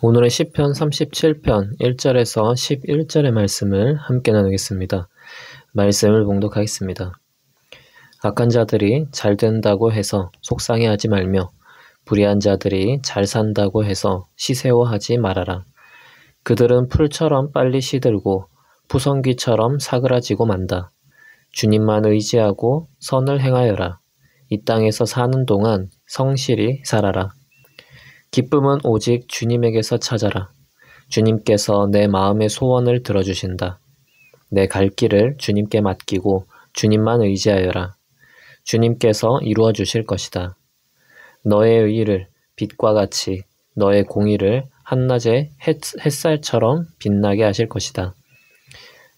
오늘은 시편 37편 1절에서 11절의 말씀을 함께 나누겠습니다. 말씀을 봉독하겠습니다. 악한 자들이 잘 된다고 해서 속상해하지 말며 불의한 자들이 잘 산다고 해서 시새워하지 말아라. 그들은 풀처럼 빨리 시들고 푸성귀처럼 사그라지고 만다. 주님만 의지하고 선을 행하여라. 이 땅에서 사는 동안 성실히 살아라. 기쁨은 오직 주님에게서 찾아라. 주님께서 내 마음의 소원을 들어주신다. 내 갈 길을 주님께 맡기고 주님만 의지하여라. 주님께서 이루어 주실 것이다. 너의 의의를 빛과 같이 너의 공의를 한낮의 햇살처럼 빛나게 하실 것이다.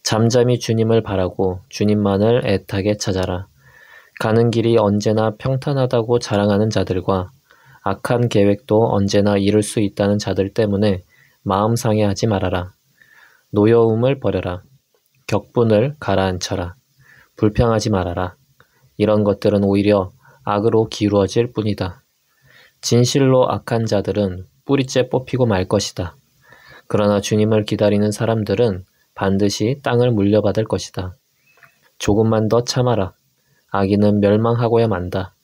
잠잠히 주님을 바라고 주님만을 애타게 찾아라. 가는 길이 언제나 평탄하다고 자랑하는 자들과 악한 계획도 언제나 이룰 수 있다는 자들 때문에 마음 상해하지 말아라. 노여움을 버려라. 격분을 가라앉혀라. 불평하지 말아라. 이런 것들은 오히려 악으로 기울어질 뿐이다. 진실로 악한 자들은 뿌리째 뽑히고 말 것이다. 그러나 주님을 기다리는 사람들은 반드시 땅을 물려받을 것이다. 조금만 더 참아라. 악인은 멸망하고야 만다.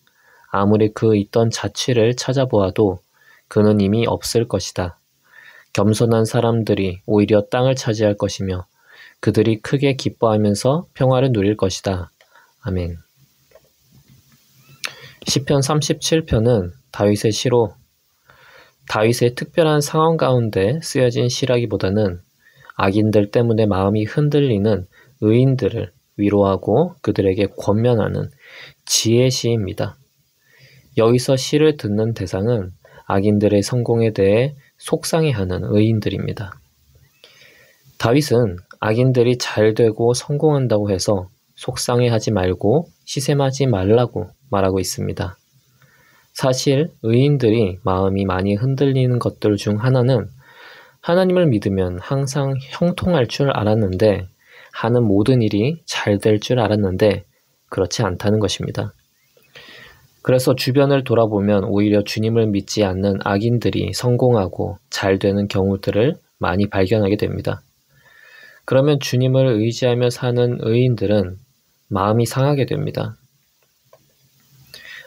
아무리 그 있던 자취를 찾아보아도 그는 이미 없을 것이다. 겸손한 사람들이 오히려 땅을 차지할 것이며 그들이 크게 기뻐하면서 평화를 누릴 것이다. 아멘. 시편 37편은 다윗의 시로 다윗의 특별한 상황 가운데 쓰여진 시라기보다는 악인들 때문에 마음이 흔들리는 의인들을 위로하고 그들에게 권면하는 지혜 시입니다. 여기서 시를 듣는 대상은 악인들의 성공에 대해 속상해하는 의인들입니다. 다윗은 악인들이 잘 되고 성공한다고 해서 속상해하지 말고 시샘하지 말라고 말하고 있습니다. 사실 의인들이 마음이 많이 흔들리는 것들 중 하나는 하나님을 믿으면 항상 형통할 줄 알았는데 하는 모든 일이 잘 될 줄 알았는데 그렇지 않다는 것입니다. 그래서 주변을 돌아보면 오히려 주님을 믿지 않는 악인들이 성공하고 잘 되는 경우들을 많이 발견하게 됩니다. 그러면 주님을 의지하며 사는 의인들은 마음이 상하게 됩니다.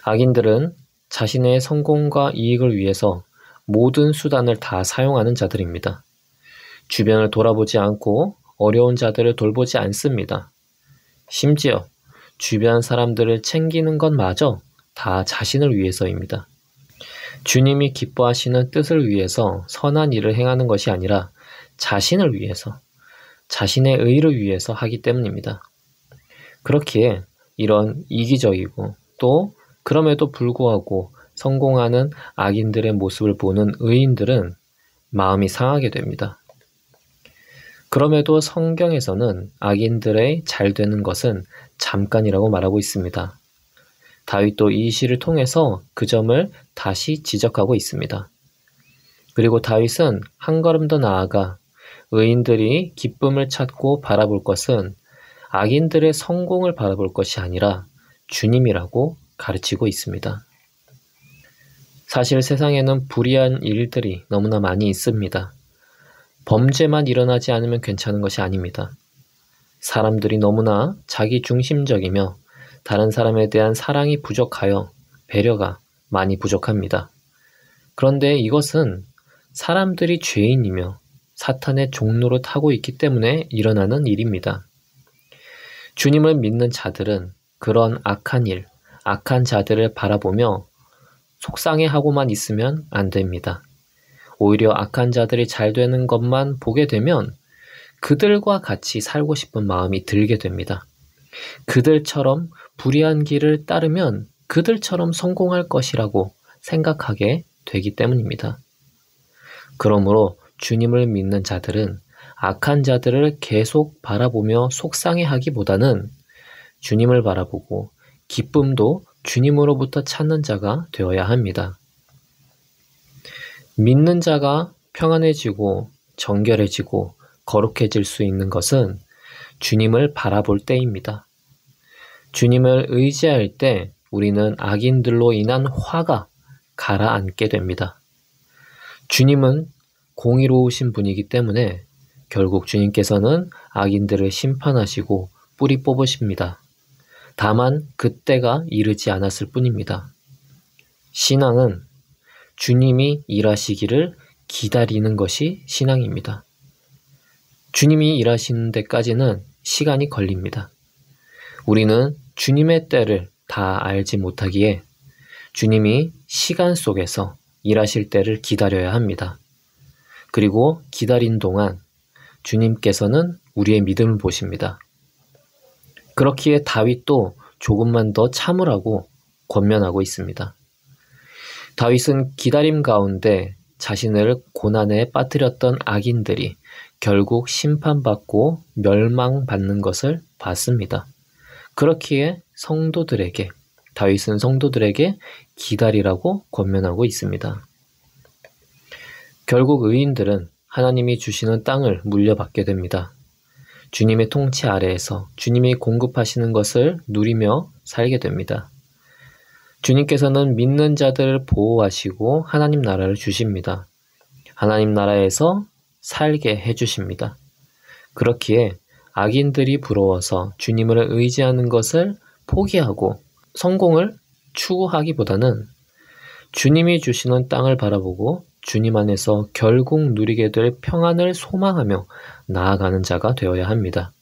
악인들은 자신의 성공과 이익을 위해서 모든 수단을 다 사용하는 자들입니다. 주변을 돌아보지 않고 어려운 자들을 돌보지 않습니다. 심지어 주변 사람들을 챙기는 것마저 다 자신을 위해서입니다. 주님이 기뻐하시는 뜻을 위해서 선한 일을 행하는 것이 아니라 자신을 위해서, 자신의 의를 위해서 하기 때문입니다. 그렇기에 이런 이기적이고 또 그럼에도 불구하고 성공하는 악인들의 모습을 보는 의인들은 마음이 상하게 됩니다. 그럼에도 성경에서는 악인들의 잘 되는 것은 잠깐이라고 말하고 있습니다. 다윗도 이 시를 통해서 그 점을 다시 지적하고 있습니다. 그리고 다윗은 한 걸음 더 나아가 의인들이 기쁨을 찾고 바라볼 것은 악인들의 성공을 바라볼 것이 아니라 주님이라고 가르치고 있습니다. 사실 세상에는 불의한 일들이 너무나 많이 있습니다. 범죄만 일어나지 않으면 괜찮은 것이 아닙니다. 사람들이 너무나 자기중심적이며 다른 사람에 대한 사랑이 부족하여 배려가 많이 부족합니다. 그런데 이것은 사람들이 죄인이며 사탄의 종로를 타고 있기 때문에 일어나는 일입니다. 주님을 믿는 자들은 그런 악한 일, 악한 자들을 바라보며 속상해하고만 있으면 안 됩니다. 오히려 악한 자들이 잘 되는 것만 보게 되면 그들과 같이 살고 싶은 마음이 들게 됩니다. 그들처럼 불의한 길을 따르면 그들처럼 성공할 것이라고 생각하게 되기 때문입니다. 그러므로 주님을 믿는 자들은 악한 자들을 계속 바라보며 속상해하기보다는 주님을 바라보고 기쁨도 주님으로부터 찾는 자가 되어야 합니다. 믿는 자가 평안해지고 정결해지고 거룩해질 수 있는 것은 주님을 바라볼 때입니다. 주님을 의지할 때 우리는 악인들로 인한 화가 가라앉게 됩니다. 주님은 공의로우신 분이기 때문에 결국 주님께서는 악인들을 심판하시고 뿌리 뽑으십니다. 다만 그때가 이르지 않았을 뿐입니다. 신앙은 주님이 일하시기를 기다리는 것이 신앙입니다. 주님이 일하시는 데까지는 시간이 걸립니다. 우리는 주님의 때를 다 알지 못하기에 주님이 시간 속에서 일하실 때를 기다려야 합니다. 그리고 기다린 동안 주님께서는 우리의 믿음을 보십니다. 그렇기에 다윗도 조금만 더 참으라고 권면하고 있습니다. 다윗은 기다림 가운데 자신을 고난에 빠뜨렸던 악인들이 결국 심판받고 멸망받는 것을 봤습니다. 그렇기에 다윗은 성도들에게 기다리라고 권면하고 있습니다. 결국 의인들은 하나님이 주시는 땅을 물려받게 됩니다. 주님의 통치 아래에서 주님이 공급하시는 것을 누리며 살게 됩니다. 주님께서는 믿는 자들을 보호하시고 하나님 나라를 주십니다. 하나님 나라에서 살게 해주십니다. 그렇기에 악인들이 부러워서 주님을 의지하는 것을 포기하고 성공을 추구하기보다는 주님이 주시는 땅을 바라보고 주님 안에서 결국 누리게 될 평안을 소망하며 나아가는 자가 되어야 합니다.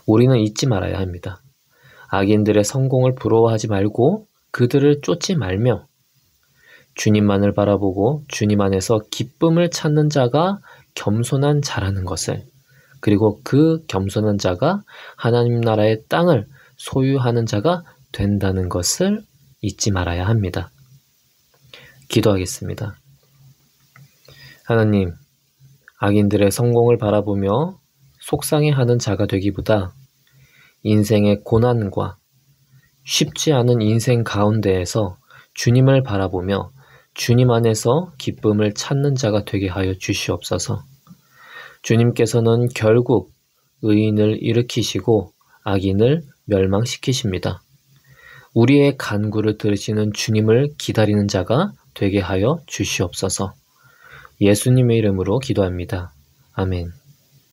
우리는 잊지 말아야 합니다. 악인들의 성공을 부러워하지 말고 그들을 쫓지 말며 주님만을 바라보고 주님 안에서 기쁨을 찾는 자가 겸손한 자라는 것을, 그리고 그 겸손한 자가 하나님 나라의 땅을 소유하는 자가 된다는 것을 잊지 말아야 합니다. 기도하겠습니다. 하나님, 악인들의 성공을 바라보며 속상해하는 자가 되기보다 인생의 고난과 쉽지 않은 인생 가운데에서 주님을 바라보며 주님 안에서 기쁨을 찾는 자가 되게 하여 주시옵소서. 주님께서는 결국 의인을 일으키시고 악인을 멸망시키십니다. 우리의 간구를 들으시는 주님을 기다리는 자가 되게 하여 주시옵소서. 예수님의 이름으로 기도합니다. 아멘.